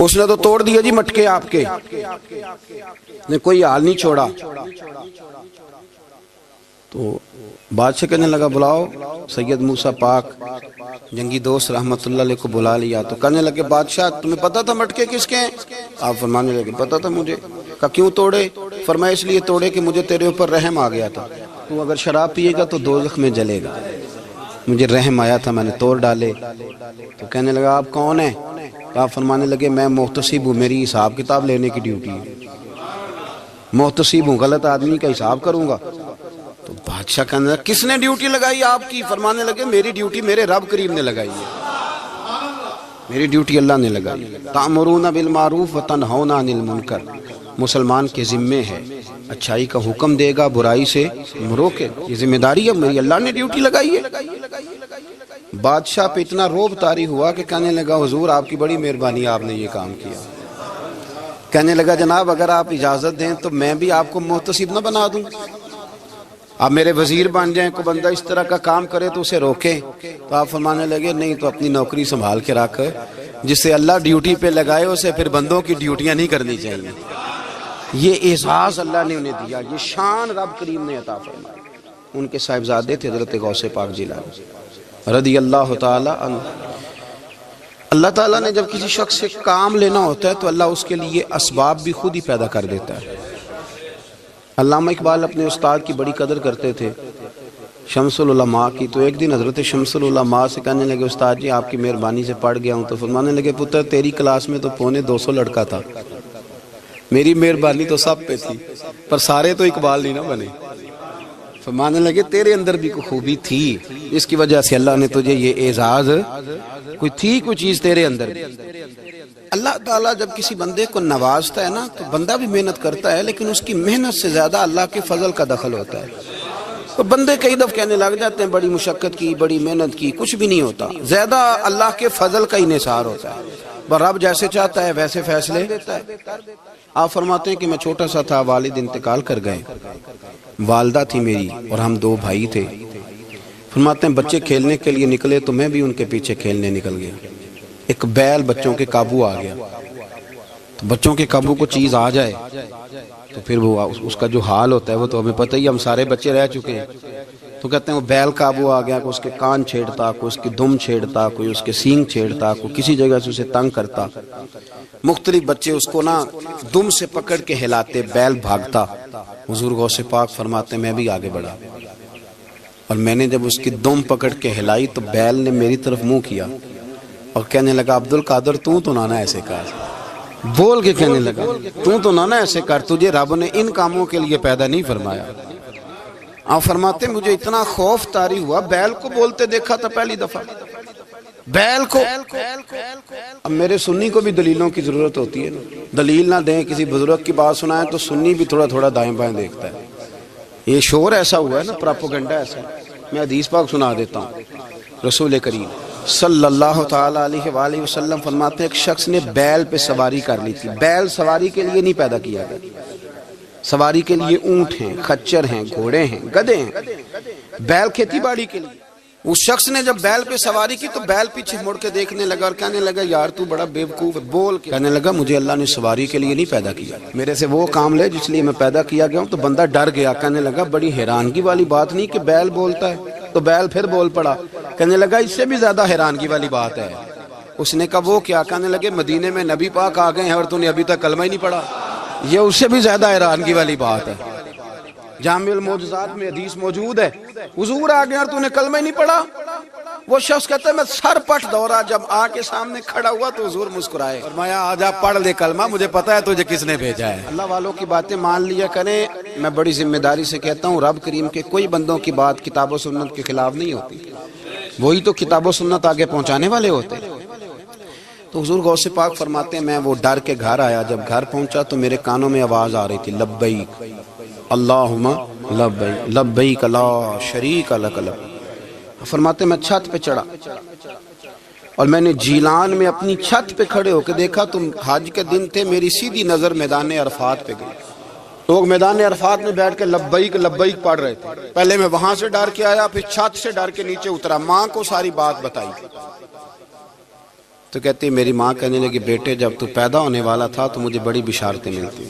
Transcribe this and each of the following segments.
اس نے تو توڑ دیا جی مٹکے آپ کے، نے کوئی حال نہیں چھوڑا۔ تو بادشاہ کہنے لگا بلاؤ سید موسیٰ پاک جنگی دوست رحمت اللہ علیہ کو بلا لیا۔ تو کہنے لگے بادشاہ تمہیں پتا تھا مٹکے کس کے ہیں؟ آپ فرمانے لگے پتا تھا مجھے۔ کہا کیوں توڑے؟ فرمایا اس لیے توڑے کہ مجھے تیرے اوپر رحم آ گیا تھا، تو اگر شراب پیے گا تو دوزخ میں جلے گا، مجھے رحم آیا تھا میں نے توڑ ڈالے۔ تو کہنے لگا آپ کون ہیں؟ آپ فرمانے لگے میں محتسب ہوں، میری حساب کتاب لینے کی ڈیوٹی ہے، محتسب ہوں، غلط آدمی کا حساب کروں گا۔ تو بادشاہ کہنے لگا کس نے ڈیوٹی لگائی آپ کی؟ فرمانے لگے میری ڈیوٹی میرے رب کریم نے لگائی ہے، میری ڈیوٹی اللہ نے لگائی۔ تأمرون بالمعروف وتنہون عن المنکر، مسلمان کے ذمے ہے اچھائی کا حکم دے گا، برائی سے روکے، یہ ذمہ داری ہے میری، اللہ نے ڈیوٹی لگائی ہے۔ بادشاہ پہ اتنا روب طاری ہوا کہ کہنے لگا حضور آپ کی بڑی مہربانی، آپ نے یہ کام کیا۔ کہنے لگا جناب اگر آپ اجازت دیں تو میں بھی آپ کو محتسب نہ بنا دوں، آپ میرے وزیر بن جائیں، کوئی بندہ اس طرح کا کام کرے تو اسے روکیں۔ تو آپ فرمانے لگے نہیں، تو اپنی نوکری سنبھال کے رکھ، جسے اللہ ڈیوٹی پہ لگائے اسے پھر بندوں کی ڈیوٹیاں نہیں کرنی چاہیے۔ یہ اعزاز اللہ نے انہیں دیا، یہ شان رب کریم نے عطا فرمائی۔ ان کے صاحبزادے تھے حضرت غوث پاک جیلانی رضی اللہ تعالی عنہ۔ اللہ تعالیٰ نے جب کسی شخص سے کام لینا ہوتا ہے تو اللہ اس کے لیے اسباب بھی خود ہی پیدا کر دیتا ہے۔ علامہ اقبال اپنے استاد کی بڑی قدر کرتے تھے، شمس العلماء کی۔ تو ایک دن حضرت شمس العلماء سے کہنے لگے استاد جی آپ کی مہربانی سے پڑھ گیا ہوں۔ تو فرمانے لگے پتر تیری کلاس میں تو 250 لڑکا تھا، میری مہربانی تو سب پہ تھی، پر سارے تو اقبال نہیں نہ بنے۔ فرمانے لگے تیرے اندر بھی کوئی خوبی تھی، اس کی وجہ سے اللہ نے تجھے یہ اعزاز، کوئی تھی کوئی چیز تیرے اندر بھی۔ اللہ تعالیٰ جب کسی بندے کو نوازتا ہے نا تو بندہ بھی محنت کرتا ہے، لیکن اس کی محنت سے زیادہ اللہ کے فضل کا دخل ہوتا ہے۔ تو بندے کئی دفعہ کہنے لگ جاتے ہیں بڑی مشقت کی، بڑی محنت کی، کچھ بھی نہیں ہوتا، زیادہ اللہ کے فضل کا انحصار ہوتا ہے۔ رب جیسے چاہتا ہے ویسے فیصلے دیتا ہے۔ آپ فرماتے ہیں کہ میں چھوٹا سا تھا، والد انتقال کر گئے، والدہ تھی میری اور ہم 2 بھائی تھے۔ فرماتے ہیں بچے کھیلنے کے لیے نکلے تو میں بھی ان کے پیچھے کھیلنے نکل گیا۔ ایک بیل بچوں کے قابو آ گیا، تو بچوں کے قابو کو چیز آ جائے تو پھر وہ اس کا جو حال ہوتا ہے وہ تو ہمیں پتہ ہی، ہم سارے بچے رہ چکے ہیں۔ تو کہتے ہیں وہ بیل قابو آ گیا، کوئی اس کے کان چھیڑتا، کوئی اس کی دم چھیڑتا، کوئی اس کے سینگ چھیڑتا، کوئی کسی جگہ سے اسے تنگ کرتا۔ مختلف بچے اس کو نا دم سے پکڑ کے ہلاتے، بیل بھاگتا۔ حضور غوث پاک فرماتے ہیں میں بھی آگے بڑھا، اور میں نے جب اس کی دم پکڑ کے ہلائی تو بیل نے میری طرف منہ کیا اور کہنے لگا عبد القادر تو نہ ایسے کر، بول کے کہنے لگا تو نہ ایسے کر، تجھے رب نے ان کاموں کے لیے پیدا نہیں فرمایا۔ آپ فرماتے مجھے اتنا خوف طاری ہوا، بیل کو بولتے دیکھا تھا پہلی دفعہ، بیل کو۔ اب میرے سنی کو بھی دلیلوں کی ضرورت ہوتی ہے، دلیل نہ دیں، کسی بزرگ کی بات سنائیں تو سنی بھی تھوڑا تھوڑا دائیں بائیں دیکھتا ہے۔ یہ شور ایسا ہوا ہے نا، پراپوگنڈا ایسا ہے۔ میں حدیث پاک سنا دیتا ہوں۔ رسول کریم صلی اللہ تعالی علیہ وآلہ وسلم فرماتے ہیں ایک شخص نے بیل پہ سواری کر لی تھی۔ بیل سواری کے لیے نہیں پیدا کیا گیا، سواری کے لیے اونٹ ہیں، خچر ہیں، گھوڑے ہیں، گدھے ہیں، بیل کھیتی باڑی کے لیے۔ اس شخص نے جب بیل پہ سواری کی تو بیل پیچھے مڑ کے دیکھنے لگا اور کہنے لگا یار تو بڑا بیوقوف ہے، بول کے کہنے لگا مجھے اللہ نے سواری کے لیے نہیں پیدا کیا، میرے سے وہ کام لے جس لیے میں پیدا کیا گیا ہوں۔ تو بندہ ڈر گیا، کہنے لگا بڑی حیرانگی والی بات نہیں کہ بیل بولتا ہے، تو بیل پھر بول پڑا۔ کہنے لگا اس سے بھی زیادہ حیرانگی والی بات ہے۔ اس نے کہا وہ کیا؟ کہنے لگے مدینے میں نبی پاک آ گئے ہیں اور تو نے ابھی تک کلمہ ہی نہیں پڑھا، یہ اس سے بھی زیادہ حیرانگی والی بات ہے۔ جامع المعجزات میں حدیث موجود ہے، حضور آ گئے اور تو نے کلمہ ہی نہیں پڑھا۔ وہ شخص کہتا ہے میں سر پٹ دورا، جب آ کے سامنے کھڑا ہوا تو حضور مسکرائے، فرمایا آجا پڑھ لے کلمہ، مجھے پتا ہے تجھے کس نے بھیجا ہے۔ اللہ والوں کی باتیں مان لیا کریں، میں بڑی ذمہ داری سے کہتا ہوں رب کریم کے کوئی بندوں کی بات کتاب و سنت کے خلاف نہیں ہوتی، وہی تو کتاب و سنت آگے پہنچانے والے ہوتے۔ تو حضور غوث پاک فرماتے ہیں میں وہ ڈر کے گھر آیا، جب گھر پہنچا تو میرے کانوں میں آواز آ رہی تھی لبیک اللہم لبیک لبیک لا شریک لک لبیک۔ فرماتے میں چھت پہ چڑھا اور میں نے جیلان میں اپنی چھت پہ کھڑے ہو کے دیکھا تو حج کے دن تھے، میری سیدھی نظر میدان عرفات پہ گئی، لوگ میدان عرفات میں بیٹھ کے لبیک لبیک پڑھ رہے تھے۔ پہلے میں وہاں سے ڈر کے آیا، پھر چھت سے ڈر کے نیچے اترا، ماں کو ساری بات بتائی۔ تو کہتی ہے میری ماں کہنے لگی بیٹے جب تو پیدا ہونے والا تھا تو مجھے بڑی بشارتیں ملتی.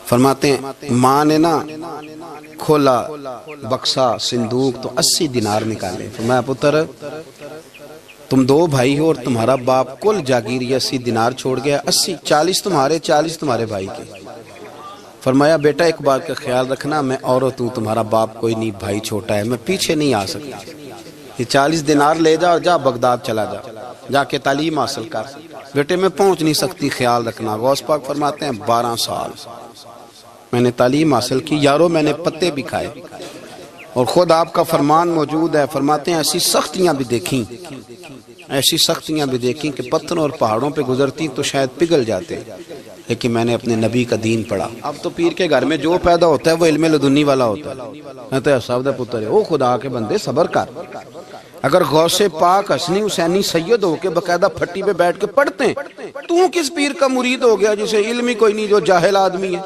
فرماتے ہیں ماں نے نا کھولا بکسا صندوق تو 80 دینار نکالے. فرمایا پتر تم 2 بھائی ہو اور تمہارا باپ کل جاگیر 80 دینار چھوڑ گیا. 80 40 تمہارے 40 تمہارے بھائی کے. فرمایا بیٹا ایک بات کا خیال رکھنا میں عورت ہوں تمہارا باپ کوئی نہیں بھائی چھوٹا ہے میں پیچھے نہیں آ سکتا. یہ 40 دینار لے جا اور جا بغداد چلا جا کے تعلیم حاصل کر. بیٹے میں پہنچ نہیں سکتی خیال رکھنا. غوث پاک فرماتے ہیں 12 سال میں نے تعلیم حاصل کی یارو میں نے پتے بھی کھائے اور خود آپ کا فرمان موجود ہے. فرماتے ہیں ایسی سختیاں بھی دیکھیں کہ پتھروں اور پہاڑوں پہ گزرتی تو شاید پگھل جاتے لیکن میں نے اپنے نبی کا دین پڑھا. اب تو پیر کے گھر میں جو پیدا ہوتا ہے وہ علم لدنی والا ہوتا ہے. تو صاحب پتر ہے او خدا کے بندے صبر کر. اگر غوث پاک حسنی حسینی سید ہو کے باقاعدہ پھٹی پہ بیٹھ کے پڑھتے ہیں تو کس پیر کا مرید ہو گیا جسے علم ہی کوئی نہیں جو جاہل آدمی ہے.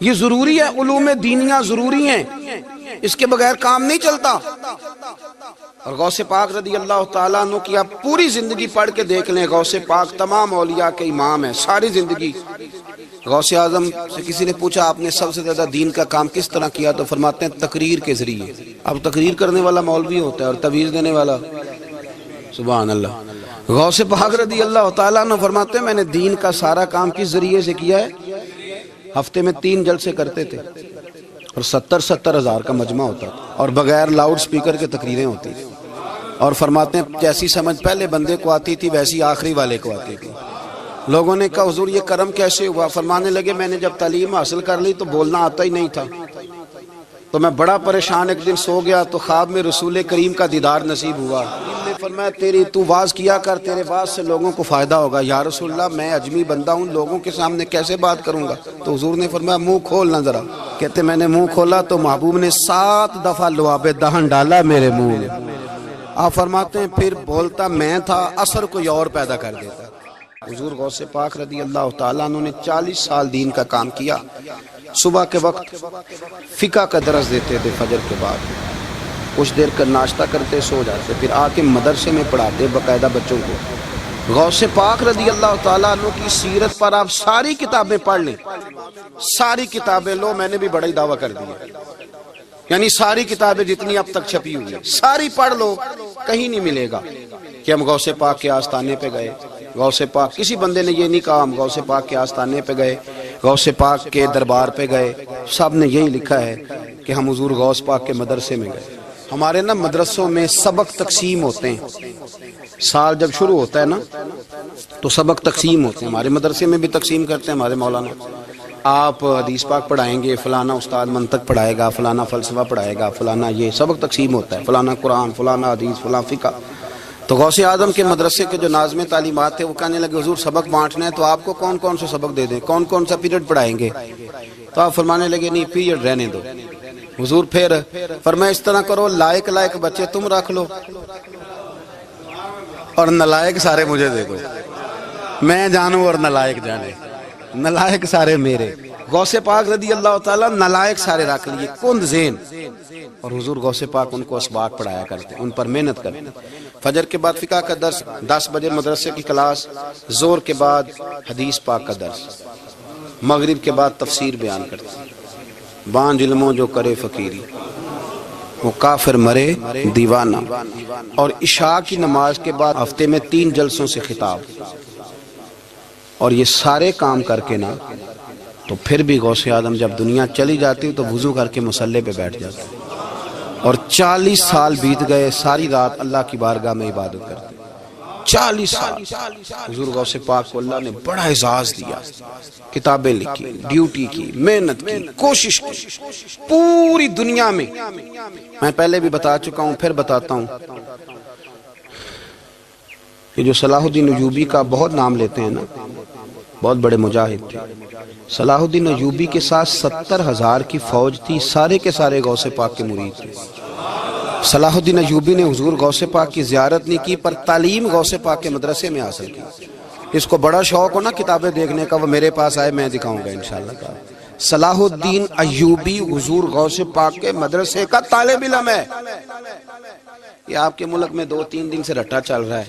یہ ضروری ہے علوم دینیاں ضروری ہیں اس کے بغیر کام نہیں چلتا. اور غوث پاک رضی اللہ تعالیٰ عنہ کی آپ پوری زندگی پڑھ کے دیکھ لیں. غوث پاک تمام اولیاء کے امام ہیں ساری زندگی. غوث اعظم سے کسی نے پوچھا آپ نے سب سے زیادہ دین کا کام کس طرح کیا تو فرماتے ہیں تقریر کے ذریعے. اب تقریر کرنے والا مولوی ہوتا ہے اور تویز دینے والا سبحان اللہ. غوث پاک رضی اللہ تعالیٰ عنہ فرماتے ہیں میں نے دین کا سارا کام کس ذریعے سے کیا ہے. ہفتے میں 3 جلسے کرتے تھے اور 70 ہزار کا مجمع ہوتا تھا اور بغیر لاؤڈ سپیکر کے تقریریں ہوتی تھی. اور فرماتے ہیں جیسی سمجھ پہلے بندے کو آتی تھی ویسی آخری والے کو آتی تھی. لوگوں نے کہا حضور یہ کرم کیسے ہوا. فرمانے لگے میں نے جب تعلیم حاصل کر لی تو بولنا آتا ہی نہیں تھا تو میں بڑا پریشان ایک دن سو گیا تو خواب میں رسول کریم کا دیدار نصیب ہوا. فرمایا تیری تو واز کیا کر تیرے واز سے لوگوں کو فائدہ ہوگا. یا رسول اللہ میں اجمی بندہ ہوں لوگوں کے سامنے کیسے بات کروں گا. تو حضور نے فرمایا منہ کھولنا ذرا. کہتے میں نے منہ کھولا تو محبوب نے 7 دفعہ لعاب دہن ڈالا میرے منہ میں. آپ فرماتے ہیں پھر بولتا میں تھا اثر کوئی اور پیدا کر دیتا. حضور غوث پاک رضی اللہ تعالیٰ عنہ نے 40 سال دین کا کام کیا. صبح کے وقت فقہ کا درس دیتے تھے فجر کے بعد کچھ دیر کا ناشتہ کرتے سو جاتے پھر آ کے مدرسے میں پڑھاتے باقاعدہ بچوں کو. غوث پاک رضی اللہ تعالیٰ عنہ کی سیرت پر آپ ساری کتابیں پڑھ لیں ساری کتابیں لو. میں نے بھی بڑا ہی دعویٰ کر دیا یعنی ساری کتابیں جتنی اب تک چھپی ہوئی ہیں ساری پڑھ لو. کہیں نہیں ملے گا کہ ہم غوث پاک کے آستانے پہ گئے. غوث پاک کسی بندے نے یہ نہیں کہا ہم غوث پاک کے آستانے پہ گئے غوث پاک کے دربار پہ گئے. سب نے یہی لکھا ہے کہ ہم حضور غوث پاک کے مدرسے میں گئے. ہمارے نا مدرسوں میں سبق تقسیم ہوتے ہیں. سال جب شروع ہوتا ہے نا تو سبق تقسیم ہوتے ہیں. ہمارے مدرسے میں بھی تقسیم کرتے ہیں ہمارے مولانا. آپ حدیث پاک پڑھائیں گے فلانا استاد منطق پڑھائے گا فلانا فلسفہ پڑھائے گا فلانا یہ سبق تقسیم ہوتا ہے فلانا قرآن فلانا حدیث فلاں فقہ. تو غوث اعظم کے مدرسے کے جو ناظم تعلیمات تھے وہ کہنے لگے حضور سبق بانٹنا ہے تو آپ کو کون کون سے سبق دے دیں کون کون سا پیریڈ پڑھائیں گے. تو آپ فرمانے لگے نہیں پیریڈ رہنے دو. حضور پھر فرمایا اس طرح کرو لائق بچے تم رکھ لو اور نلائق سارے مجھے دے دو. میں جانوں اور نلائق جانے. نلائق سارے میرے. غوث پاک رضی اللہ تعالیٰ نلائق سارے رکھ لیے کند ذہن. اور حضور غوث پاک ان کو اسباق پڑھایا کرتے ان پر محنت کرتے. فجر کے بعد فقہ کا درس 10 بجے مدرسے کی کلاس. زور کے بعد حدیث پاک کا درس. مغرب کے بعد تفسیر بیان کرتے. بانج علموں جو کرے فقیری وہ کافر مرے دیوانہ. اور عشاء کی نماز کے بعد ہفتے میں 3 جلسوں سے خطاب. اور یہ سارے کام کر کے نا تو پھر بھی غوث اعظم جب دنیا چلی جاتی تو وضو کر کے مصلی پہ بیٹھ جاتے اور 40 سال بیت گئے ساری رات اللہ کی بارگاہ میں عبادت کرتے. 40 سال حضور غوث پاک کو اللہ نے بڑا اعزاز دیا. کتابیں لکھی ڈیوٹی کی محنت کی کوشش کی پوری دنیا میں. میں پہلے بھی بتا چکا ہوں پھر بتاتا ہوں. یہ جو صلاح الدین ایوبی کا بہت نام لیتے ہیں نا بہت بڑے مجاہد تھے. صلاح الدین ایوبی کے ساتھ 70,000 کی فوج تھی سارے کے سارے غوث پاک کے مرید تھے. صلاح الدین ایوبی نے حضور غوث پاک کی زیارت نہیں کی پر تعلیم غوث پاک کے مدرسے میں حاصل کی. اس کو بڑا شوق ہو نا کتابیں دیکھنے کا وہ میرے پاس آئے میں دکھاؤں گا انشاءاللہ. صلاح الدین ایوبی حضور غوث پاک کے مدرسے کا طالب علم ہے. یہ آپ کے ملک میں 2-3 دن سے رٹا چل رہا ہے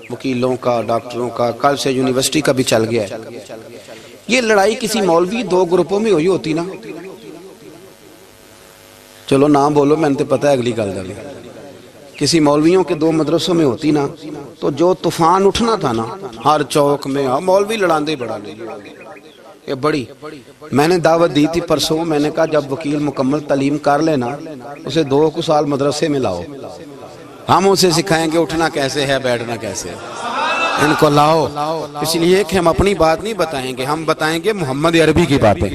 وکیلوں کا، ڈاکٹروں کا، کل سے یونیورسٹی کا بھی چل گیا ہے. یہ لڑائی کسی مولوی 2 گروپوں میں ہوئی ہوتی نا، چلو نام بولو، میں نے پتہ ہے اگلی گل دا بھی، کسی مولویوں کے 2 مدرسوں میں ہوتی نا تو جو طوفان اٹھنا تھا نا ہر چوک میں، مولوی لڑاندے بڑا لے یہ بڑی. میں نے دعوت دی تھی پرسوں، میں نے کہا جب وکیل مکمل تعلیم کر لینا اسے 2 سال مدرسے میں لاؤ، ہم اسے سکھائیں گے اٹھنا کیسے ہے، بیٹھنا کیسے ہے، ان کو لاؤ. اس لیے کہ ہم اپنی بات نہیں بتائیں گے، ہم بتائیں گے محمد عربی کی باتیں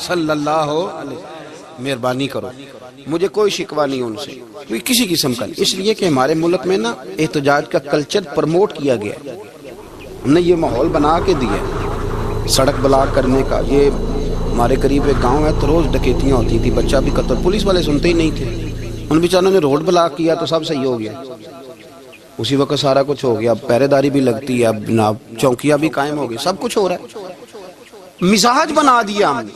صلی اللہ علیہ. مہربانی کرو، مجھے کوئی شکوہ نہیں ان سے، کوئی کسی قسم کا نہیں. اس لیے کہ ہمارے ملک میں نا احتجاج کا کلچر پروموٹ کیا گیا، ہم نے یہ ماحول بنا کے دیا سڑک بلاک کرنے کا. یہ ہمارے قریب ایک گاؤں ہے تو روز ڈکیتیاں ہوتی تھی، بچہ بھی قتل، پولیس والے سنتے ہی نہیں تھے. ان بیچاروں نے روڈ بلاک کیا تو سب صحیح ہو گیا، اسی وقت سارا کچھ ہو گیا. اب پہرے داری بھی لگتی ہے، اب جناب چوکیاں بھی قائم ہو گئی، سب کچھ ہو رہا ہے. مزاج بنا دیا ہم نے.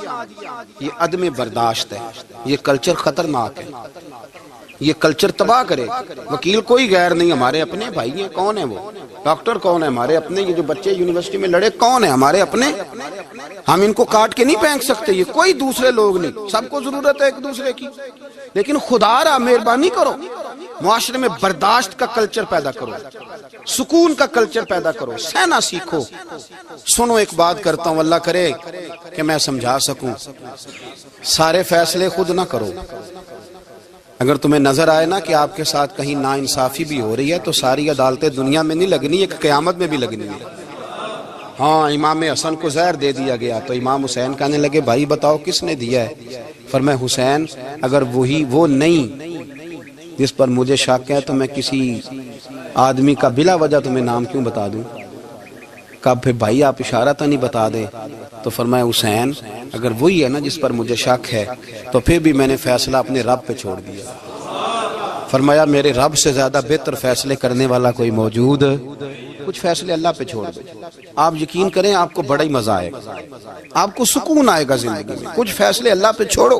یہ عدم برداشت ہے، یہ کلچر خطرناک ہے، یہ کلچر تباہ کرے. وکیل کوئی غیر نہیں، ہمارے اپنے بھائی ہیں. کون ہے وہ؟ ڈاکٹر کون ہے؟ ہمارے اپنے. یہ جو بچے یونیورسٹی میں لڑے کون ہے؟ ہمارے اپنے. ہم ان کو کاٹ کے نہیں پھینک سکتے، یہ کوئی دوسرے لوگ نہیں. سب کو ضرورت ہے ایک دوسرے کی، لیکن خدا را مہربانی کرو معاشرے میں برداشت کا کلچر پیدا کرو، سکون کا کلچر پیدا کرو، سہنا سیکھو. سنو ایک بات کرتا ہوں، اللہ کرے کہ میں سمجھا سکوں. سارے فیصلے خود نہ کرو. اگر تمہیں نظر آئے نا کہ آپ کے ساتھ کہیں ناانصافی بھی ہو رہی ہے تو ساری عدالتیں دنیا میں نہیں لگنی، ایک قیامت میں بھی لگنی ہے. ہاں امام حسن کو زہر دے دیا گیا تو امام حسین کہنے لگے بھائی بتاؤ کس نے دیا ہے؟ فرمایا حسین اگر وہی وہ نہیں جس پر مجھے شک ہے تو میں کسی آدمی کا بلا وجہ تمہیں نام کیوں بتا دوں؟ کہا پھر بھائی آپ اشارہ تو نہیں بتا دے. تو فرمایا حسین اگر وہی ہے نا جس پر مجھے شک ہے تو پھر بھی میں نے فیصلہ اپنے رب پہ چھوڑ دیا. فرمایا میرے رب سے زیادہ بہتر فیصلے کرنے والا کوئی موجود؟ کچھ فیصلے اللہ پہ چھوڑ دو. آپ یقین کریں آپ کو بڑا ہی مزہ آئے گا، آپ کو سکون آئے گا زندگی میں. کچھ فیصلے اللہ پہ چھوڑو،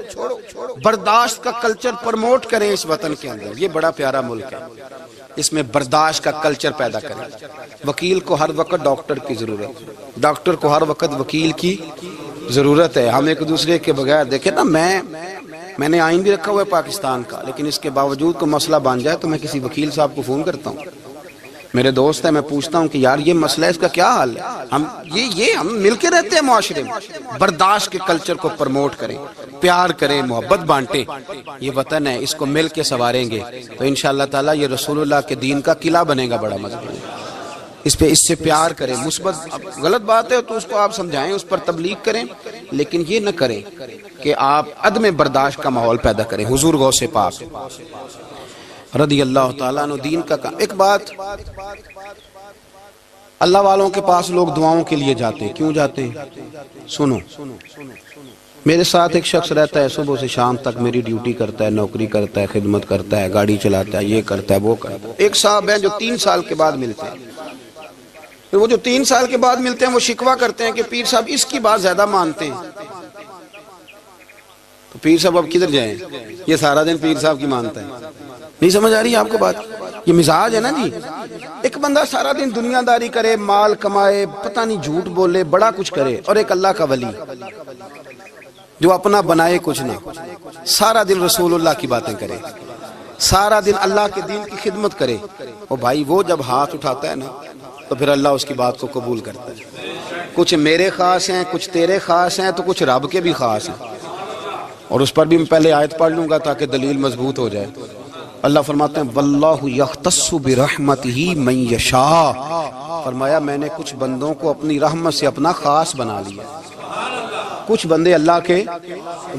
برداشت کا کلچر پروموٹ کریں اس وطن کے اندر. یہ بڑا پیارا ملک ہے، اس میں برداشت کا کلچر پیدا کریں. وکیل کو ہر وقت ڈاکٹر کی ضرورت، ڈاکٹر کو ہر وقت وکیل کی ضرورت ہے. ہم ایک دوسرے کے بغیر دیکھیں نا، میں نے آئین بھی رکھا ہوا ہے پاکستان کا، لیکن اس کے باوجود کوئی مسئلہ بن جائے تو میں کسی وکیل صاحب کو فون کرتا ہوں. میرے دوست ہے، میں پوچھتا ہوں کہ یار یہ مسئلہ ہے، اس کا کیا حل ہے؟ ہم مل کے رہتے ہیں معاشرے میں. برداشت کے کلچر کو پروموٹ کریں، پیار کریں، محبت بانٹیں. یہ وطن ہے، اس کو مل کے سنواریں گے تو انشاءاللہ تعالیٰ یہ رسول اللہ کے دین کا قلعہ بنے گا بڑا مضبوط. اس سے پیار کریں. مثبت غلط بات ہے تو اس کو آپ سمجھائیں، اس پر تبلیغ کریں، لیکن یہ نہ کریں کہ آپ عدم برداشت کا ماحول پیدا کریں. حضور غوث پاک رضی اللہ تعالیٰ عنہ دین کا کام. ایک بات، اللہ والوں کے پاس لوگ دعاؤں کے لیے جاتے ہیں. کیوں جاتے ہیں؟ سنو، میرے ساتھ ایک شخص رہتا ہے، صبح سے شام تک میری ڈیوٹی کرتا ہے، نوکری کرتا ہے، خدمت کرتا ہے، گاڑی چلاتا ہے، یہ کرتا ہے وہ کرتا ہے. ایک صاحب ہیں جو 3 سال کے بعد ملتے ہیں. پھر وہ جو 3 سال کے بعد ملتے ہیں وہ شکوہ کرتے ہیں کہ پیر صاحب اس کی بات زیادہ مانتے ہیں. تو پیر صاحب اب کدھر جائیں؟ یہ سارا دن پیر صاحب کی مانتا ہے. نہیں سمجھ آ رہی ہے آپ کو بات؟ یہ مزاج ہے نا جی. ایک بندہ سارا دن دنیا داری کرے، مال کمائے، پتہ نہیں جھوٹ بولے، بڑا کچھ کرے، اور ایک اللہ کا ولی جو اپنا بنائے کچھ نہ، سارا دن رسول اللہ کی باتیں کرے، سارا دن اللہ کے دین کی خدمت کرے. اور بھائی وہ جب ہاتھ اٹھاتا ہے نا تو پھر اللہ اس کی بات کو قبول کرتا ہے. کچھ میرے خاص ہیں، کچھ تیرے خاص ہیں، تو کچھ رب کے بھی خاص ہیں. اور اس پر بھی میں پہلے آیت پڑھ لوں گا تاکہ دلیل مضبوط ہو جائے. اللہ فرماتے ہیں واللہ یختص برحمتہ من یشاء. فرمایا میں نے کچھ بندوں کو اپنی رحمت سے اپنا خاص بنا لیا. کچھ بندے اللہ کے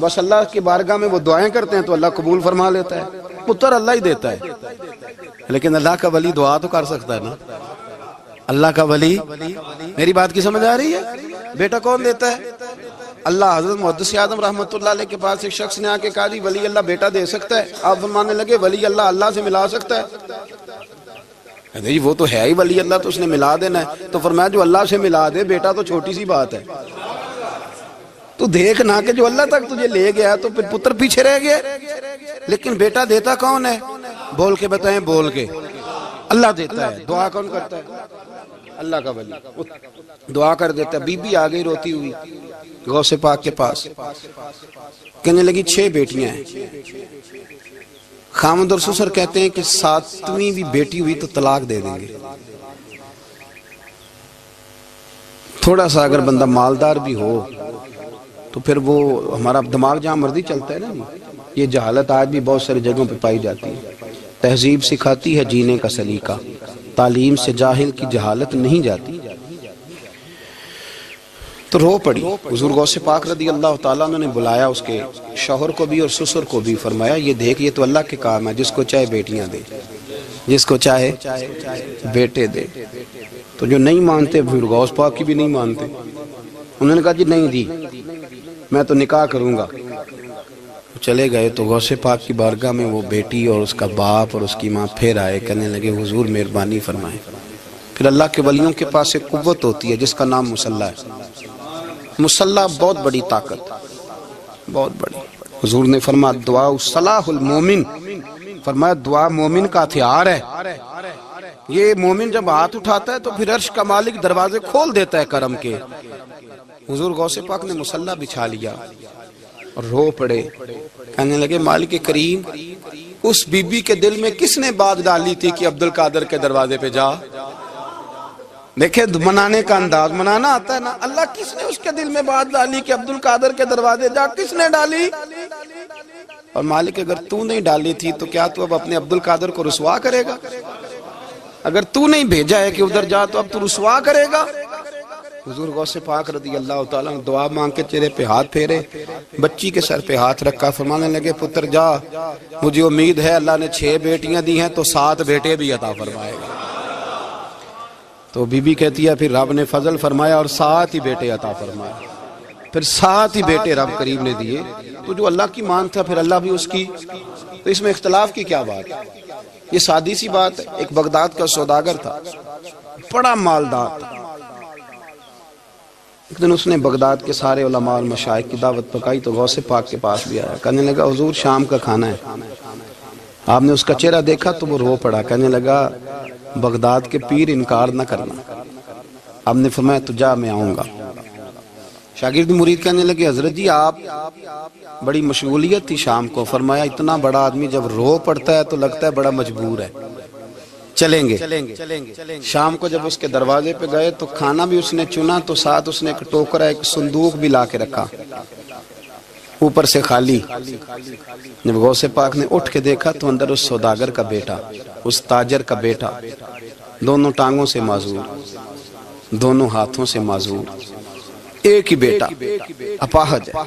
بس اللہ کی بارگاہ میں وہ دعائیں کرتے ہیں تو اللہ قبول فرما لیتا ہے. پتر اللہ ہی دیتا ہے، لیکن اللہ کا ولی دعا تو کر سکتا ہے نا. اللہ کا ولی، میری بات کی سمجھ آ رہی ہے؟ بیٹا کون دیتا ہے؟ اللہ. حضرت محدث اعظم رحمۃ اللہ علیہ کے پاس ایک شخص نے آ کے کہا جی ولی اللہ بیٹا دے سکتا ہے؟ آپ فرمانے لگے ولی اللہ اللہ سے ملا سکتا ہے؟ جی وہ تو ہے ہی ولی اللہ، تو اس نے ملا دینا ہے. تو فرمایا جو اللہ سے ملا دے بیٹا تو چھوٹی سی بات ہے. تو دیکھ نہ کہ جو اللہ تک تجھے لے گیا تو پھر پتر پیچھے رہ گیا. لیکن بیٹا دیتا کون ہے؟ بول کے بتائیں، بول کے۔ اللہ دیتا ہے، دعا کون کرتا ہے؟ اللہ کا ولی دعا کر دیتا ہے۔ بی بی آ گئی روتی ہوئی غوث پاک کے پاس، کہنے لگی 6 بیٹیاں ہیں۔ خامد اور سسر کہتے ہیں کہ 7ویں بھی بیٹی ہوئی تو طلاق دے دیں گے۔ تھوڑا سا اگر بندہ مالدار بھی ہو تو پھر وہ ہمارا دماغ جہاں مرضی چلتا ہے نا۔ یہ جہالت آج بھی بہت ساری جگہوں پہ پائی جاتی ہے۔ تہذیب سکھاتی ہے جینے کا سلیقہ، تعلیم سے جاہل کی جہالت نہیں جاتی۔ تو رو پڑی۔ حضور غوث پاک رضی اللہ تعالیٰ عنہ نے بلایا اس کے شوہر کو بھی اور سسر کو بھی، فرمایا یہ دیکھ، یہ تو اللہ کے کام ہے، جس کو چاہے بیٹیاں دے، جس کو چاہے بیٹے دے۔ تو جو نہیں مانتے پھر غوث پاک کی بھی نہیں مانتے، انہوں نے کہا جی نہیں دی، میں تو نکاح کروں گا۔ چلے گئے تو غوث پاک کی بارگاہ میں وہ بیٹی اور اس کا باپ اور اس کی ماں پھر آئے، کہنے لگے حضور مہربانی فرمائیں۔ پھر اللہ کے ولیوں کے پاس ایک قوت ہوتی ہے جس کا نام مصلی ہے۔ مصلی بہت بڑی طاقت، بہت بڑی۔ حضور نے فرمایا دعا صلاح المومن، فرمایا دعا مومن کا ہتھیار ہے۔ یہ مومن جب ہاتھ اٹھاتا ہے تو پھر عرش کا مالک دروازے کھول دیتا ہے کرم کے۔ حضور غوث پاک نے مصلی بچھا لیا اور رو پڑے، کہنے لگے مالک کریم، اس بی بی کے دل میں کس نے بات ڈالی تھی کہ عبد القادر کے دروازے پہ جا؟ دیکھیں منانے کا انداز، منانا آتا ہے نا۔ اللہ کس نے اس کے دل میں بات ڈالی کہ عبد القادر کے دروازے جا؟ کس نے ڈالی؟ اور مالک اگر تو نہیں ڈالی تھی تو کیا تو اب اپنے عبد القادر کو رسوا کرے گا؟ اگر تو نہیں بھیجا ہے کہ ادھر جا تو اب تو رسوا کرے گا؟ حضور غوث پاک رضی اللہ تعالیٰ نے دعا مانگ کے چہرے پہ ہاتھ پھیرے، بچی کے سر پہ ہاتھ رکھا، فرمانے لگے پتر جا، مجھے امید ہے اللہ نے 6 بیٹیاں دی ہیں تو 7 بیٹے بھی عطا فرمائے گا۔ تو بی بی کہتی ہے پھر رب نے فضل فرمایا اور 7 ہی بیٹے عطا فرمائے، پھر 7 ہی بیٹے رب کریم نے دیے۔ تو جو اللہ کی مان تھا پھر اللہ بھی اس کی، تو اس میں اختلاف کی کیا بات ہے؟ یہ سادی سی بات ہے۔ ایک بغداد کا سوداگر تھا، بڑا مالدار تھا۔ ایک دن اس نے بغداد کے سارے علماء اور مشائخ کی دعوت پکائی تو غوث پاک کے پاس بھی آیا، کہنے لگا حضور شام کا کھانا ہے۔ آپ نے اس کا چہرہ دیکھا تو وہ رو پڑا، کہنے لگا بغداد کے پیر انکار نہ کرنا۔ آپ نے فرمایا تو جا میں آؤں گا۔ شاگرد مرید کہنے لگے حضرت جی آپ بڑی مشغولیت تھی شام کو، فرمایا اتنا بڑا آدمی جب رو پڑتا ہے تو لگتا ہے بڑا مجبور ہے، چلیں گے۔ شام کو جب اس کے دروازے پہ گئے تو کھانا بھی اس نے چنا تو ساتھ اس نے ایک ٹوکرا، ایک صندوق بھی لا کے رکھا، اوپر سے خالی۔ جب غوث پاک نے اٹھ کے دیکھا تو اندر اس سوداگر کا بیٹا، اس تاجر کا بیٹا، دونوں ٹانگوں سے معذور، دونوں ہاتھوں سے معذور، ایک ہی بیٹا اپاہج ہے۔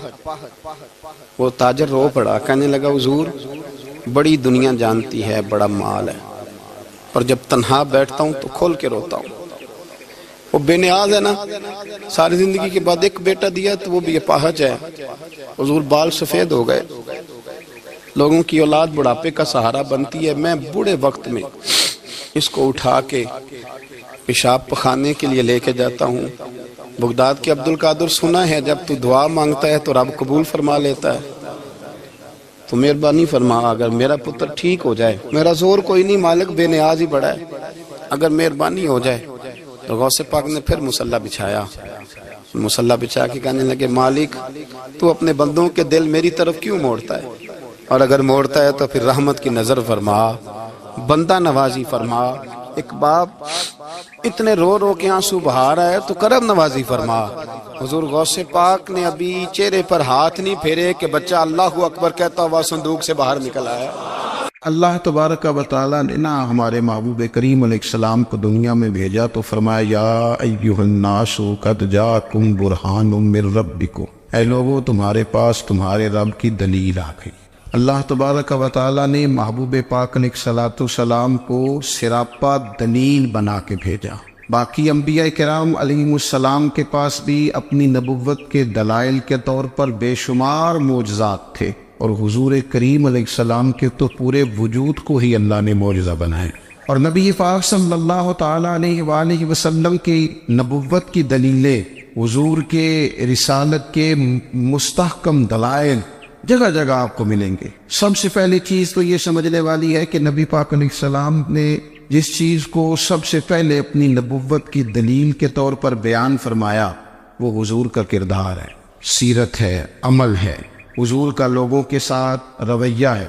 وہ تاجر رو پڑا، کہنے لگا حضور بڑی دنیا جانتی ہے، بڑا مال ہے، اور جب تنہا بیٹھتا ہوں تو کھول کے روتا ہوں۔ وہ بے نیاز ہے نا، ساری زندگی کے بعد ایک بیٹا دیا تو وہ بھی اپاہج ہے۔ حضور بال سفید ہو گئے، لوگوں کی اولاد بڑھاپے کا سہارا بنتی ہے، میں بوڑھے وقت میں اس کو اٹھا کے پیشاب پخانے کے لیے لے کے جاتا ہوں۔ بغداد کے عبد القادر سنا ہے جب تو دعا مانگتا ہے تو رب قبول فرما لیتا ہے، تو مہربانی فرما اگر میرا پتر ٹھیک ہو جائے، میرا زور کوئی نہیں مالک، بے نیاز ہی بڑا ہے، اگر مہربانی ہو جائے۔ تو غوث پاک نے پھر مصلی بچھایا، مصلی بچھا کے کہنے لگے مالک تو اپنے بندوں کے دل میری طرف کیوں موڑتا ہے، اور اگر موڑتا ہے تو پھر رحمت کی نظر فرما، بندہ نوازی فرما۔ ایک باپ اتنے رو رو کے آنسو بہا رہا ہے تو کرم نوازی فرما۔ حضور غوث پاک نے ابھی چہرے پر ہاتھ نہیں پھیرے کہ بچہ اللہ اکبر کہتا ہوا صندوق سے باہر نکل آیا۔ اللہ تبارک و تعالیٰ نے نا ہمارے محبوب کریم علیہ السلام کو دنیا میں بھیجا تو فرمایا یا ایھا الناس قد جاءکم برہان من ربکم، اے لوگو تمہارے پاس تمہارے رب کی دلیل آ گئی۔ اللہ تبارک و تعالیٰ نے محبوب پاک علیہ السلام کو سراپا دلیل بنا کے بھیجا۔ باقی انبیاء کرام علیہم السلام کے پاس بھی اپنی نبوت کے دلائل کے طور پر بے شمار معجزات تھے، اور حضور کریم علیہ السلام کے تو پورے وجود کو ہی اللہ نے معجزہ بنائے۔ اور نبی پاک صلی اللہ تعالیٰ علیہ وآلہ وسلم کی نبوت کی دلیلیں، حضور کے رسالت کے مستحکم دلائل جگہ جگہ آپ کو ملیں گے۔ سب سے پہلی چیز تو یہ سمجھنے والی ہے کہ نبی پاک علیہ السلام نے جس چیز کو سب سے پہلے اپنی نبوت کی دلیل کے طور پر بیان فرمایا وہ حضور کا کردار ہے، سیرت ہے، عمل ہے، حضور کا لوگوں کے ساتھ رویہ ہے۔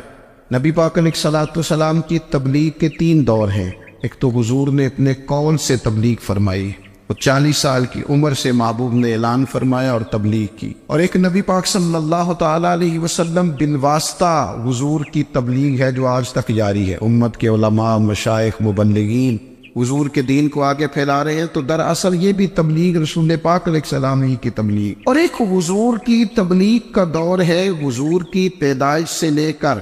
نبی پاک علیہ السلام کی تبلیغ کے 3 دور ہیں۔ ایک تو حضور نے اپنے قول سے تبلیغ فرمائی، وہ 40 سال کی عمر سے محبوب نے اعلان فرمایا اور تبلیغ کی، اور ایک نبی پاک صلی اللہ تعالیٰ علیہ وسلم بالواسطہ حضور کی تبلیغ ہے جو آج تک جاری ہے۔ امت کے علماء، مشائخ، مبلغین حضور کے دین کو آگے پھیلا رہے ہیں، تو دراصل یہ بھی تبلیغ رسول پاک علیہ السلام ہی کی تبلیغ۔ اور ایک حضور کی تبلیغ کا دور ہے حضور کی پیدائش سے لے کر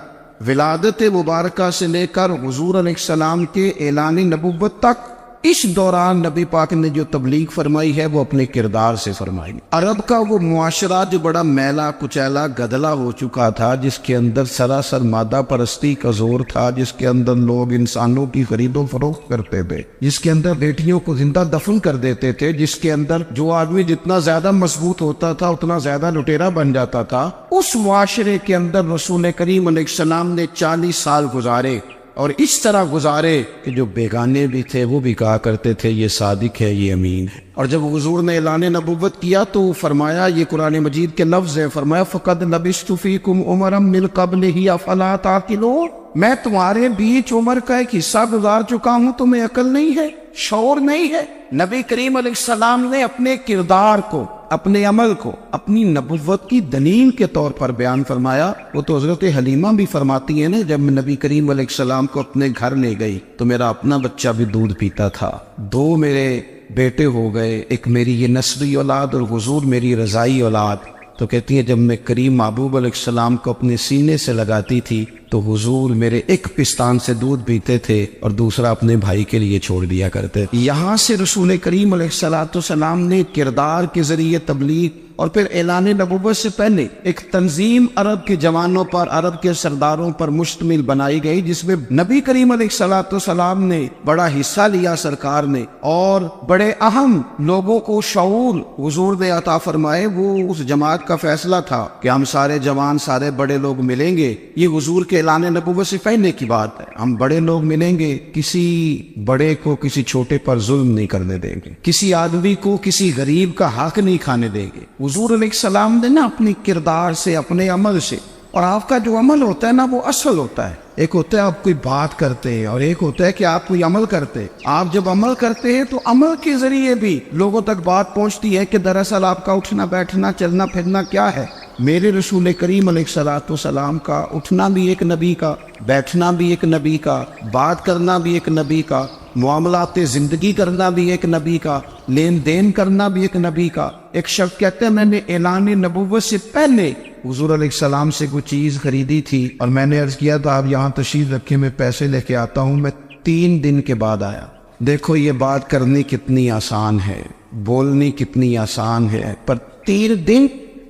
ولادت مبارکہ سے لے کر حضور علیہ السلام کے اعلان نبوت تک۔ اس دوران نبی پاک نے جو تبلیغ فرمائی ہے وہ اپنے کردار سے فرمائی۔ عرب کا وہ معاشرہ جو بڑا میلا کچیلا گدلا ہو چکا تھا، جس کے اندر سراسر مادہ پرستی کا زور تھا، جس کے اندر لوگ انسانوں کی خرید و فروخت کرتے تھے، جس کے اندر بیٹیوں کو زندہ دفن کر دیتے تھے، جس کے اندر جو آدمی جتنا زیادہ مضبوط ہوتا تھا اتنا زیادہ لٹیرا بن جاتا تھا، اس معاشرے کے اندر رسول کریم علیہ السلام نے 40 سال گزارے، اور اس طرح گزارے کہ جو بیگانے بھی تھے وہ بھی کہا کرتے تھے یہ صادق ہے، یہ امین ہے۔ اور جب حضور نے اعلان نبوت کیا تو فرمایا، یہ قرآن مجید کے لفظ ہیں، فرمایا فَقَدْ لَبِثْتُ فِيكُمْ عُمَرًا مِّن قَبْلِهِ أَفَلَا تَعْقِلُونَ، میں تمہارے بیچ عمر کا ایک حصہ گزار چکا ہوں، تمہیں عقل نہیں ہے، شعور نہیں ہے۔ نبی کریم علیہ السلام نے اپنے کردار کو، اپنے عمل کو اپنی نبوت کی دلیل کے طور پر بیان فرمایا۔ وہ تو حضرت حلیمہ بھی فرماتی ہیں نا، جب میں نبی کریم علیہ السلام کو اپنے گھر لے گئی تو میرا اپنا بچہ بھی دودھ پیتا تھا، 2 میرے بیٹے ہو گئے، ایک میری یہ نسبی اولاد اور حضور میری رضائی اولاد۔ تو کہتی ہیں جب میں کریم محبوب علیہ السلام کو اپنے سینے سے لگاتی تھی تو حضور میرے ایک پستان سے دودھ پیتے تھے اور دوسرا اپنے بھائی کے لیے چھوڑ دیا کرتے۔ یہاں سے رسول کریم علیہ السلام نے کردار کے ذریعے تبلیغ اور پھر اعلان نبوت سے پہلے ایک تنظیم عرب کے جوانوں پر، عرب کے سرداروں پر مشتمل بنائی گئی، جس میں نبی کریم علیہ السلام نے بڑا حصہ لیا سرکار نے، اور بڑے اہم لوگوں کو شعور حضور نے عطا فرمائے۔ وہ اس جماعت کا فیصلہ تھا کہ ہم سارے جوان، سارے بڑے لوگ ملیں گے، یہ حضور کے اعلان نبوت سے پہلے کی بات ہے، ہم بڑے لوگ ملیں گے، کسی بڑے کو کسی چھوٹے پر ظلم نہیں کرنے دیں گے، کسی آدمی کو کسی غریب کا حق نہیں کھانے دیں گے۔ حضور علیہ السلام نے نا اپنی کردار سے، اپنے عمل سے، اور آپ کا جو عمل ہوتا ہے نا وہ اصل ہوتا ہے۔ ایک ہوتا ہے آپ کوئی بات کرتے ہیں اور ایک ہوتا ہے کہ آپ کوئی عمل کرتے ہیں۔ آپ جب عمل کرتے ہیں تو عمل کے ذریعے بھی لوگوں تک بات پہنچتی ہے کہ دراصل آپ کا اٹھنا بیٹھنا، چلنا پھرنا کیا ہے۔ میرے رسول کریم علیہ السلام کا اٹھنا بھی ایک نبی کا، بیٹھنا بھی ایک نبی کا، بات کرنا بھی ایک نبی کا، معاملات زندگی کرنا بھی ایک نبی کا، لین دین کرنا بھی ایک نبی کا۔ ایک شخص کہتے ہیں میں نے اعلان نبوت سے پہلے حضور علیہ السلام سے کوئی چیز خریدی تھی اور میں نے عرض کیا تھا آپ یہاں تشریف رکھے، میں پیسے لے کے آتا ہوں، میں 3 دن کے بعد آیا۔ دیکھو یہ بات کرنی کتنی آسان ہے، بولنی کتنی آسان ہے، پر 3 دن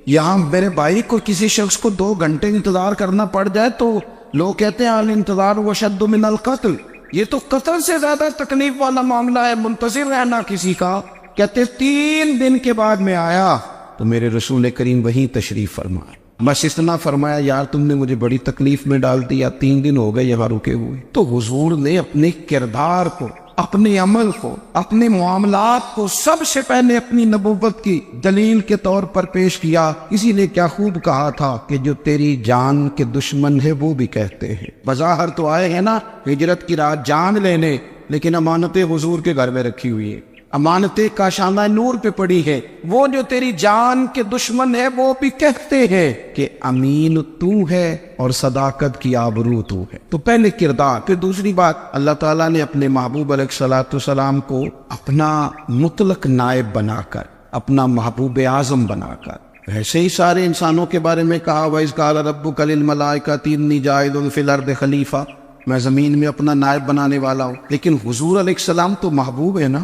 یہاں میرے بھائی کو کسی شخص کو 2 گھنٹے انتظار کرنا پڑ جائے تو لوگ کہتے ہیں الانتظار وشد من القتل، یہ تو قتل سے زیادہ تکلیف والا معاملہ ہے، منتظر رہنا کسی کا۔ کہتے 3 دن کے بعد میں آیا تو میرے رسول کریم وہیں تشریف فرمایا، بس اتنا فرمایا یار تم نے مجھے بڑی تکلیف میں ڈال دیا، 3 دن ہو گئے یہاں رکے ہوئے۔ تو حضور نے اپنے کردار کو، اپنے عمل کو، اپنے معاملات کو سب سے پہلے اپنی نبوت کی دلیل کے طور پر پیش کیا۔ اسی نے کیا خوب کہا تھا کہ جو تیری جان کے دشمن ہے وہ بھی کہتے ہیں، بظاہر تو آئے ہیں نا ہجرت کی رات جان لینے، لیکن امانتیں حضور کے گھر میں رکھی ہوئی ہے، امانتیں کاشانہ نور پہ پڑی ہے۔ وہ جو تیری جان کے دشمن ہے وہ بھی کہتے ہیں کہ امین تو ہے اور صداقت کی آبرو تو ہے۔ تو پہلے کردار، پھر دوسری بات، اللہ تعالیٰ نے اپنے محبوب علیہ السلام کو اپنا مطلق نائب بنا کر، اپنا محبوب اعظم بنا کر، ایسے ہی سارے انسانوں کے بارے میں کہا وَإِذْ قَالَ رَبُّكَ لِلْمَلَائِكَةِ إِنِّي جَاعِلٌ فِي الْأَرْضِ خَلِيفَةً، میں زمین میں اپنا نائب بنانے والا ہوں۔ لیکن حضور علیہ السلام تو محبوب ہے نا،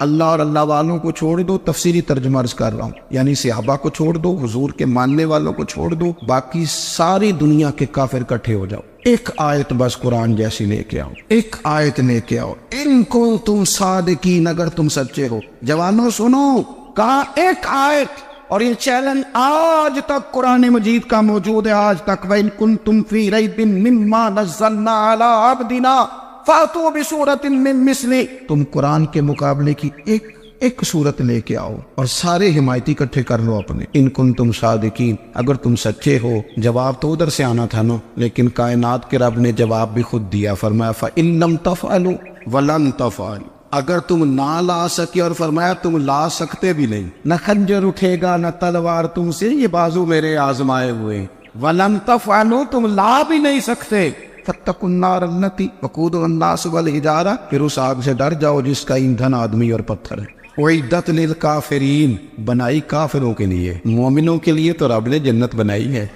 اللہ اور اللہ والوں کو چھوڑ دو، تفسیری ترجمہ عرض کر رہا ہوں، یعنی صحابہ کو چھوڑ دو، حضور کے ماننے والوں کو چھوڑ دو، باقی ساری دنیا کے کافر اکٹھے ہو جاؤ، ایک آیت بس قرآن جیسی لے کے آؤ، ایک آیت لے کے آؤ، ان کنتم صادقین، اگر تم سچے ہو۔ جوانوں سنو، کہا ایک آیت، اور یہ چیلنج آج تک قرآن مجید کا موجود ہے، آج تک۔ وَإِن كُنتُمْ فِي رَيْبٍ مِّمَّا نَزَّلْنَا عَلَىٰ عَبْدِنَا فَأْتُوا بِسُورَةٍ مِّن مِّثْلِهِ، تم قرآن کے مقابلے کی ایک صورت لے کے آؤ اور سارے حمایتی اکٹھے کر لو اپنے۔ ان کنتم صادقین، اگر تم سچے ہو۔ جواب تو ادھر سے آنا تھا نا، لیکن کائنات کے رب نے جواب بھی خود دیا، فرمایا فَإِن لَّمْ تَفْعَلُوا وَلَن تَفْعَلُوا، اگر تم نہ لا سکے، اور فرمایا تم لا سکتے بھی نہیں، نہ خنجر اٹھے گا نہ تلوار تم سے، یہ بازو میرے آزمائے ہوئے، وَلَن تَفْعَلُوا، تم لا بھی نہیں سکتے، فَاتَّقُوا النَّارَ الَّتِي وَقُودُهَا النَّاسُ وَالْحِجَارَةُ، پھر اس آگ سے ڈر جاؤ جس کا ایندھن آدمی اور پتھر ہے۔ اعدت للکافرین، بنائی کافروں کے لیے، مومنوں کے لیے تو رب نے جنت بنائی ہے۔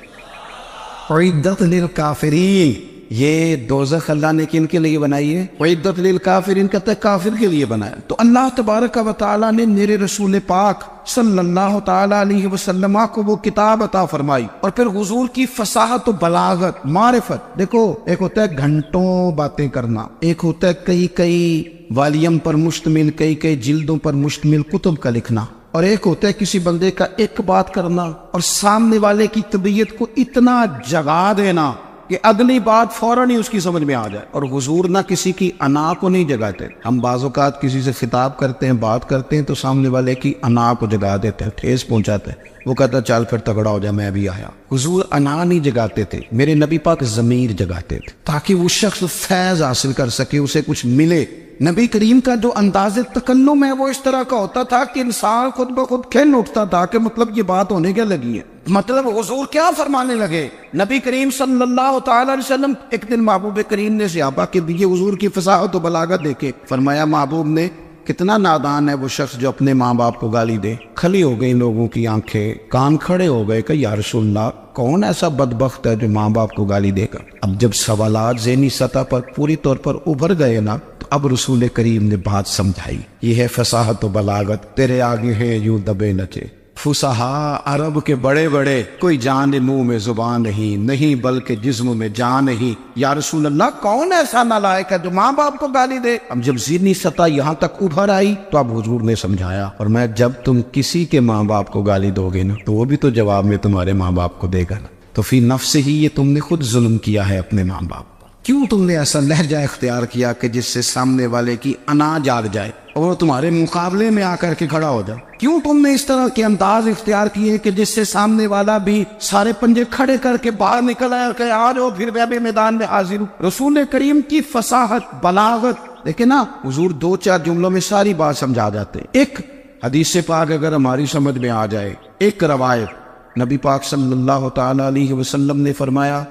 اعدت للکافرین، یہ دوزخ اللہ نے کن کے لیے بنائی ہے؟ اعدت للکافرین کہتا ہے کافر کے لیے بنایا۔ تو اللہ تبارک و تعالیٰ نے میرے رسول پاک صلی اللہ تعالیٰ علیہ وسلم کو وہ کتاب عطا فرمائی، اور پھر حضور کی فصاحت و بلاغت، معرفت۔ دیکھو، ایک ہوتا ہے گھنٹوں باتیں کرنا، ایک ہوتا ہے کئی والیم پر مشتمل، کئی جلدوں پر مشتمل کتب کا لکھنا، اور ایک ہوتا ہے کسی بندے کا ایک بات کرنا اور سامنے والے کی طبیعت کو اتنا جگا دینا کہ اگلی بات فوراً ہی اس کی سمجھ میں آ جائے۔ اور حضور نہ کسی کی انا کو نہیں جگاتے۔ ہم بعض اوقات کسی سے خطاب کرتے ہیں، بات کرتے ہیں، تو سامنے والے کی انا کو جگا دیتے ہیں، ٹھیس پہنچاتے ہیں، وہ کہتا چل پھر تگڑا ہو جا، میں بھی آیا۔ حضور انا نہیں جگاتے تھے، میرے نبی پاک ضمیر جگاتے تھے، تاکہ وہ شخص فیض حاصل کر سکے، اسے کچھ ملے۔ نبی کریم کا جو انداز تکلم ہے وہ اس طرح کا ہوتا تھا کہ انسان خود بخود کھل اٹھتا تھا کہ مطلب یہ بات ہونے کیا لگی ہے، مطلب حضور کیا فرمانے لگے۔ نبی کریم صلی اللہ تعالی علیہ وسلم، ایک دن محبوب کریم نے صحابہ کے دیے حضور کی فصاحت و بلاغت دیکھے، فرمایا محبوب نے کتنا نادان ہے وہ شخص جو اپنے ماں باپ کو گالی دے۔ کھلی ہو گئی لوگوں کی آنکھیں، کان کھڑے ہو گئے کہ یا رسول اللہ، کون ایسا بدبخت ہے جو ماں باپ کو گالی دے گا؟ اب جب سوالات ذہنی سطح پر پوری طور پر ابھر گئے نا، تو اب رسول کریم نے بات سمجھائی۔ یہ ہے فصاحت و بلاغت، تیرے آگے ہے یوں دبے نچے۔ فصحا عرب کے بڑے بڑے، کوئی جان منہ میں زبان نہیں بلکہ جسم میں جان نہیں۔ یا رسول اللہ، کون ایسا نالائق ہے جو ماں باپ کو گالی دے؟ اب جب ذہنی سطح یہاں تک ابھر آئی تو اب حضور نے سمجھایا، اور میں جب تم کسی کے ماں باپ کو گالی دو گے نا، تو وہ بھی تو جواب میں تمہارے ماں باپ کو دے گا نا، تو فی نفس ہی یہ تم نے خود ظلم کیا ہے اپنے ماں باپ۔ کیوں تم نے ایسا لہجہ اختیار کیا کہ جس سے سامنے والے کی انا جاگ جائے اور وہ تمہارے مقابلے میں آ کر کے کھڑا ہو جائے؟ کیوں تم نے اس طرح کے انداز اختیار کیے کہ جس سے سامنے والا بھی سارے پنجے کھڑے کر کے باہر نکل آئے کہ آ جاؤ پھر میں بھی میدان میں حاضر ہوں؟ رسول کریم کی فصاحت، بلاغت دیکھیں نا، حضور 2-4 جملوں میں ساری بات سمجھا جاتے۔ ایک حدیث پاک اگر ہماری سمجھ میں آ جائے، ایک روایت، نبی پاک صلی اللہ تعالی علیہ وسلم نے فرمایا،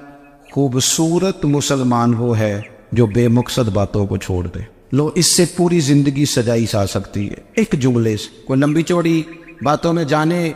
خوبصورت مسلمان وہ ہے جو بے مقصد باتوں کو چھوڑ دے۔ لو، اس سے پوری زندگی سجائی جا سکتی ہے ایک جملے سے، کوئی لمبی چوڑی باتوں میں جانے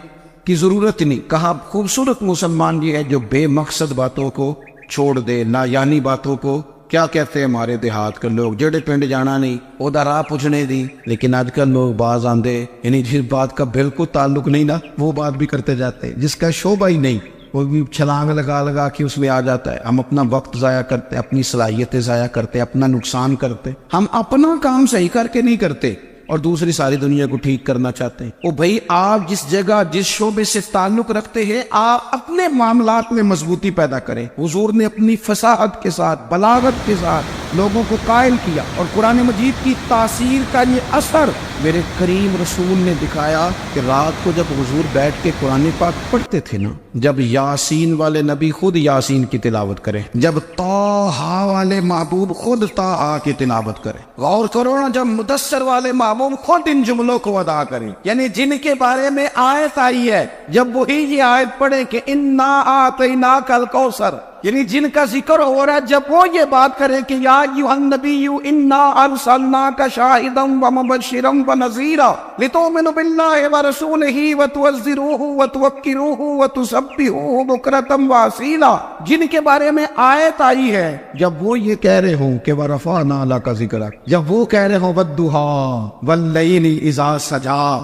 کی ضرورت نہیں۔ کہا خوبصورت مسلمان یہ ہے جو بے مقصد باتوں کو چھوڑ دے، لا یعنی باتوں کو۔ کیا کہتے ہیں ہمارے دیہات کے لوگ، جڑے پنڈ جانا نہیں اودا راہ پوچھنے دی، لیکن آج کل لوگ باز آندے، یعنی جس بات کا بالکل تعلق نہیں نا وہ بات بھی کرتے جاتے ہیں، جس کا شعبہ ہی نہیں وہ بھی چھلانگ لگا کے اس میں آ جاتا ہے۔ ہم اپنا وقت ضائع کرتے، اپنی صلاحیتیں ضائع کرتے، اپنا نقصان کرتے، ہم اپنا کام صحیح کر کے نہیں کرتے اور دوسری ساری دنیا کو ٹھیک کرنا چاہتے ہیں۔ او بھائی، آپ جس جگہ جس شعبے سے تعلق رکھتے ہیں، آپ اپنے معاملات میں مضبوطی پیدا کریں۔ حضور نے اپنی فصاحت کے ساتھ، بلاغت کے ساتھ لوگوں کو قائل کیا، اور قرآن مجید کی تاثیر کا یہ اثر میرے کریم رسول نے دکھایا کہ رات کو جب حضور بیٹھ کے قرآن پاک پڑھتے تھے نا، جب یاسین والے نبی خود یاسین کی تلاوت کریں، جب طٰہٰ والے محبوب خود طٰہٰ کی تلاوت کریں، غور کرو نا، جب مدثر والے محبوب خود ان جملوں کو ادا کریں، یعنی جن کے بارے میں آیت آئی ہے، جب وہی یہ آیت پڑھیں کہ اِنَّا أَعْطَيْنَاكَ الْكَوْثَرَ، یعنی جن کا ذکر ہو رہا ہے، جب وہ یہ بات کرے کہ یا ایھا النبی انا ارسلناک شاہدا ومبشرا ونذیرا لتؤمنوا باللہ ورسولہ وتعزروہ وتوقروہ وتسبحوہ بکرۃ واصیلا، جن کے بارے میں آیت آئی ہے جب وہ یہ کہہ رہے ہوں کہ ورفعنا لک ذکرک، جب وہ کہہ رہے ہوں والضحیٰ واللیل اذا سجا،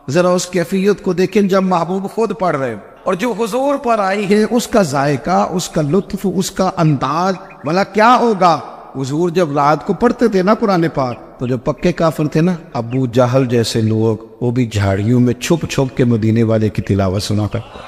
ذرا اس کیفیت کو دیکھیں جب محبوب خود پڑھ رہے اور جو حضور پر آئی ہے، اس کا ذائقہ، اس کا لطف، اس کا انداز، بھلا کیا ہوگا۔ حضور جب رات کو پڑھتے تھے نا قرآن پاک، تو جو پکے کافر تھے نا، ابو جہل جیسے لوگ، وہ بھی جھاڑیوں میں چھپ چھپ کے مدینے والے کی تلاوت سنا کرتے،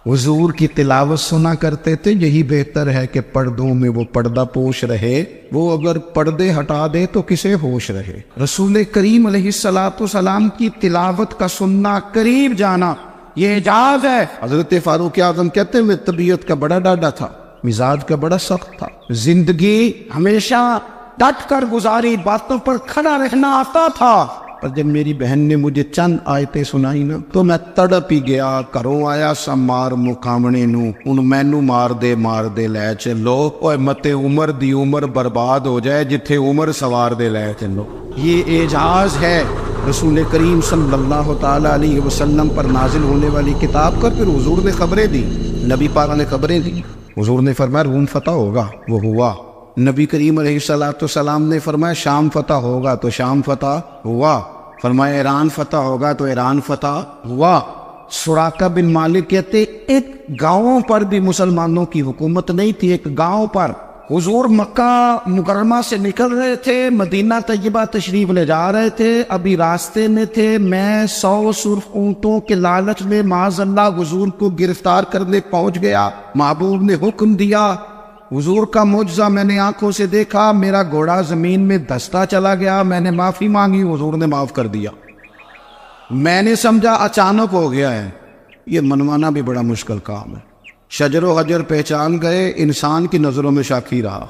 حضور کی تلاوت سنا کرتے تھے۔ یہی بہتر ہے کہ پردوں میں وہ پردہ پوش رہے، وہ اگر پردے ہٹا دے تو کسے ہوش رہے۔ رسول کریم علیہ السلام کی تلاوت کا سننا، قریب جانا، یہ اعجاز ہے۔ حضرت فاروق اعظم کہتے ہیں میں طبیعت کا بڑا ڈاڈا تھا، مزاج کا بڑا سخت تھا، زندگی ہمیشہ ڈٹ کر گزاری، باتوں پر کھڑا رہنا آتا تھا، پر جب میری بہن نے مجھے چند آیتیں سنائی نا تو میں تڑپ ہی گیا۔ کروں آیا سا مار مقامنے نو، ان مینو مار دے لے چلو، اوے متے عمر دی عمر برباد ہو جائے جتھے عمر سوار دے لے چلو۔ یہ اعجاز ہے رسول کریم صلی اللہ تعالی علیہ وسلم پر نازل ہونے والی کتاب کا۔ پھر حضور نے خبریں دی، نبی پاک نے خبریں دی۔ حضور نے فرمایا روم فتح ہوگا، وہ ہوا۔ نبی کریم علیہ السلام نے فرمایا شام فتح ہوگا، تو شام فتح ہوا۔ فرمایا ایران فتح ہوگا، تو ایران فتح ہوا۔ سراقہ بن مالک کہتے ایک گاؤں پر بھی مسلمانوں کی حکومت نہیں تھی، ایک گاؤں پر۔ حضور مکہ مکرمہ سے نکل رہے تھے، مدینہ طیبہ تشریف لے جا رہے تھے، ابھی راستے میں تھے، میں 100 سرخ اونٹوں کے لالچ میں معاذ اللہ حضور کو گرفتار کرنے پہنچ گیا۔ محبوب نے حکم دیا، حضور کا معجزہ میں نے آنکھوں سے دیکھا، میرا گھوڑا زمین میں دھستا چلا گیا، میں نے معافی مانگی، حضور نے معاف کر دیا۔ میں نے سمجھا اچانک ہو گیا ہے، یہ منوانا بھی بڑا مشکل کام ہے۔ شجر و حجر پہچان گئے، انسان کی نظروں میں شاکی رہا۔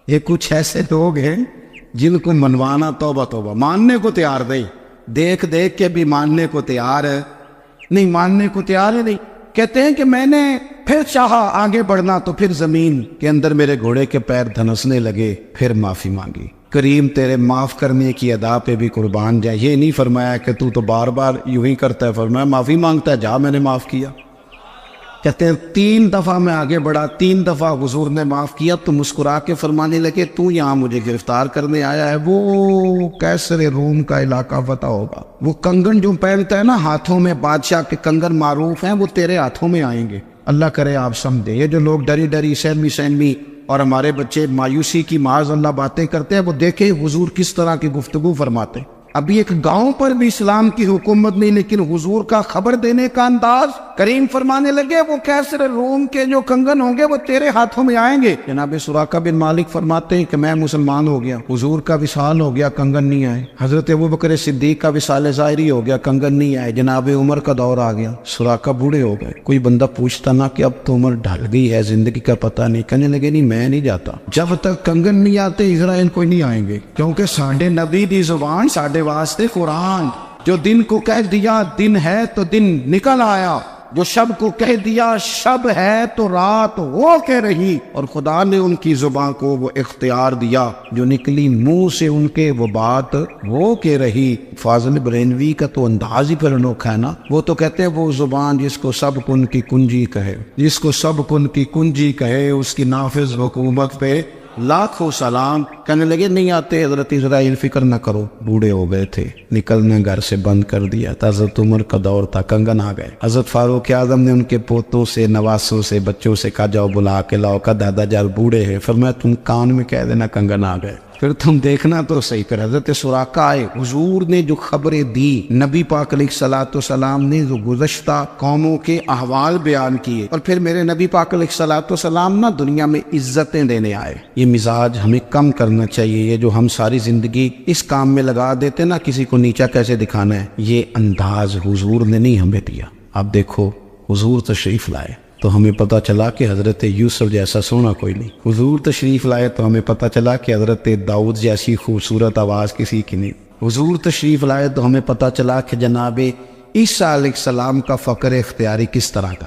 یہ کچھ ایسے لوگ ہیں جن کو منوانا توبہ توبہ، ماننے کو تیار نہیں، دیکھ دیکھ کے بھی ماننے کو تیار ہے نہیں، ماننے کو تیار ہے نہیں۔ کہتے ہیں کہ میں نے پھر چاہا آگے بڑھنا تو پھر زمین کے اندر میرے گھوڑے کے پیر دھنسنے لگے، پھر معافی مانگی۔ کریم تیرے معاف کرنے کی ادا پہ بھی قربان جائے۔ یہ نہیں فرمایا کہ تو بار بار یوں ہی کرتا ہے، فرمایا معافی مانگتا ہے، جا میں نے معاف کیا۔ کہتے ہیں 3 دفعہ میں آگے بڑھا، 3 دفعہ حضور نے معاف کیا تو مسکرا کے فرمانے لگے تو یہاں مجھے گرفتار کرنے آیا ہے، وہ کیسر روم کا علاقہ فتح ہوگا، وہ کنگن جو پہنتا ہے نا ہاتھوں میں، بادشاہ کے کنگن معروف ہیں، وہ تیرے ہاتھوں میں آئیں گے۔ اللہ کرے آپ سمجھے، یہ جو لوگ ڈری ڈری سہمی اور ہمارے بچے مایوسی کی معاذ اللہ باتیں کرتے ہیں، وہ دیکھیں حضور کس طرح کی گفتگو فرماتے۔ ابھی ایک گاؤں پر بھی اسلام کی حکومت نہیں، لیکن حضور کا خبر دینے کا انداز، کریم فرمانے لگے وہ کیسر روم کے جو کنگن ہوں گے وہ تیرے ہاتھوں میں آئیں گے۔ جناب سراقہ بن مالک فرماتے ہیں کہ میں مسلمان ہو گیا، حضور کا وصال ہو گیا، کنگن نہیں آئے۔ حضرت ابوبکر صدیق کا وصال ظاہری ہو گیا، کنگن نہیں آئے۔ جناب عمر کا دور آ گیا، سراقہ بوڑھے ہو گئے۔ کوئی بندہ پوچھتا نا کہ اب تو عمر ڈھل گئی ہے، زندگی کا پتہ نہیں، کہنے لگے نہیں میں نہیں جاتا، جب تک کنگن نہیں آتے اسرائیل کوئی نہیں آئیں گے، کیونکہ ساڈے نبی دی زبان ساڈے واسطے قرآن، جو دن کو کہہ دیا دن ہے تو دن نکل آیا، جو شب کو کہہ دیا شب ہے تو رات ہو کے رہی، اور خدا نے ان کی زبان کو وہ اختیار دیا، جو نکلی منہ سے ان کے وہ بات ہو کے رہی۔ فاضل برینوی کا تو انداز ہی پھر انوکھا ہے نا، وہ تو کہتے ہیں وہ زبان جس کو سب کن کی کنجی کہے، جس کو سب کن کی کنجی کہے، اس کی نافذ حکومت پہ لاکھوں سلام۔ کہنے لگے نہیں آتے حضرت اسرائیل، فکر نہ کرو، بوڑھے ہو گئے تھے، نکلنا گھر سے بند کر دیا تھا، حضرت عمر کا دور تھا، کنگن آ گئے۔ حضرت فاروق اعظم نے ان کے پوتوں سے، نواسوں سے، بچوں سے کہا جاؤ بلا کے لاؤ، کا دادا جان بوڑھے ہیں، فرمایا تم کان میں کہہ دینا کنگن آ گئے، پھر تم دیکھنا تو صحیح۔ پھر حضرت سراقہ آئے، حضور نے جو خبریں دی، نبی پاک علیہ السلام نے جو گزشتہ قوموں کے احوال بیان کیے، اور پھر میرے نبی پاک علیہ السلام نا دنیا میں عزتیں دینے آئے۔ یہ مزاج ہمیں کم کرنا چاہیے، یہ جو ہم ساری زندگی اس کام میں لگا دیتے نا کسی کو نیچا کیسے دکھانا ہے، یہ انداز حضور نے نہیں ہمیں دیا۔ اب دیکھو حضور تشریف لائے تو ہمیں پتہ چلا کہ حضرت یوسف جیسا سونا کوئی نہیں، حضور تشریف لائے تو ہمیں پتہ چلا کہ حضرت داؤد جیسی خوبصورت آواز کسی کی نہیں، حضور تشریف لائے تو ہمیں پتہ چلا کہ جناب عیسیٰ علیہ السلام کا فقر اختیاری کس طرح کا،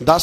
10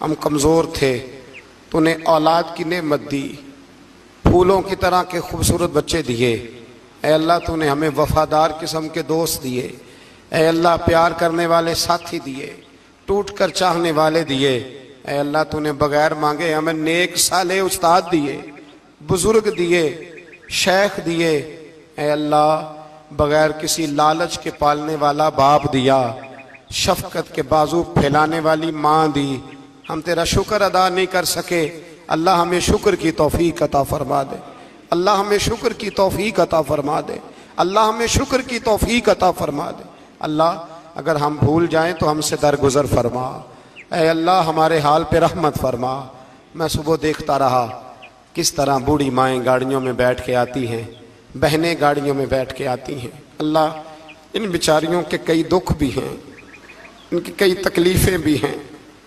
ہم کمزور تھے، تو نے اولاد کی نعمت دی، پھولوں کی طرح کے خوبصورت بچے دیے۔ اے اللہ تو نے ہمیں وفادار قسم کے دوست دیے، اے اللہ پیار کرنے والے ساتھی دیے، ٹوٹ کر چاہنے والے دیے۔ اے اللہ تو نے بغیر مانگے ہمیں نیک صالح استاد دیے، بزرگ دیے، شیخ دیے۔ اے اللہ بغیر کسی لالچ کے پالنے والا باپ دیا، شفقت کے بازو پھیلانے والی ماں دی۔ ہم تیرا شکر ادا نہیں کر سکے، اللہ ہمیں شکر کی توفیق عطا فرما دے، اللہ ہمیں شکر کی توفیق عطا فرما دے، اللہ ہمیں شکر کی توفیق عطا فرما دے۔ اللہ اگر ہم بھول جائیں تو ہم سے درگزر فرما، اے اللہ ہمارے حال پہ رحمت فرما۔ میں صبح دیکھتا رہا کس طرح بوڑھی مائیں گاڑیوں میں بیٹھ کے آتی ہیں، بہنیں گاڑیوں میں بیٹھ کے آتی ہیں۔ اللہ ان بیچاریوں کے کئی دکھ بھی ہیں، ان کی کئی تکلیفیں بھی ہیں،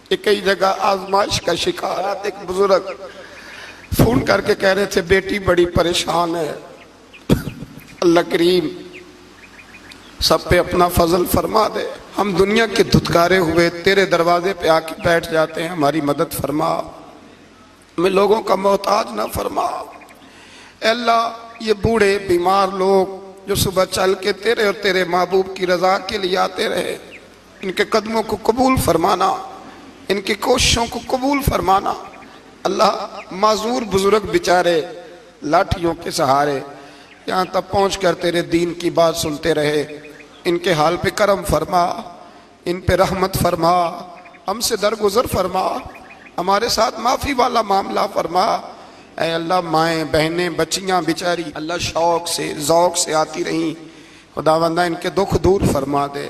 یہ کئی جگہ آزمائش کا شکار۔ ایک بزرگ فون کر کے کہہ رہے تھے بیٹی بڑی پریشان ہے، اللہ کریم سب پہ اپنا فضل فرما دے۔ ہم دنیا کے دھتکارے ہوئے تیرے دروازے پہ آ کے بیٹھ جاتے ہیں، ہماری مدد فرما، ہمیں لوگوں کا محتاج نہ فرما۔ اے اللہ یہ بوڑھے بیمار لوگ جو صبح چل کے تیرے اور تیرے محبوب کی رضا کے لیے آتے رہے، ان کے قدموں کو قبول فرمانا، ان کی کوششوں کو قبول فرمانا۔ اللہ معذور بزرگ بیچارے لاٹھیوں کے سہارے یہاں تک پہنچ کر تیرے دین کی بات سنتے رہے، ان کے حال پہ کرم فرما، ان پہ رحمت فرما، ہم سے درگزر فرما، ہمارے ساتھ معافی والا معاملہ فرما۔ اے اللہ مائیں بہنیں بچیاں بیچاری اللہ شوق سے ذوق سے آتی رہیں، خداوندہ ان کے دکھ دور فرما دے۔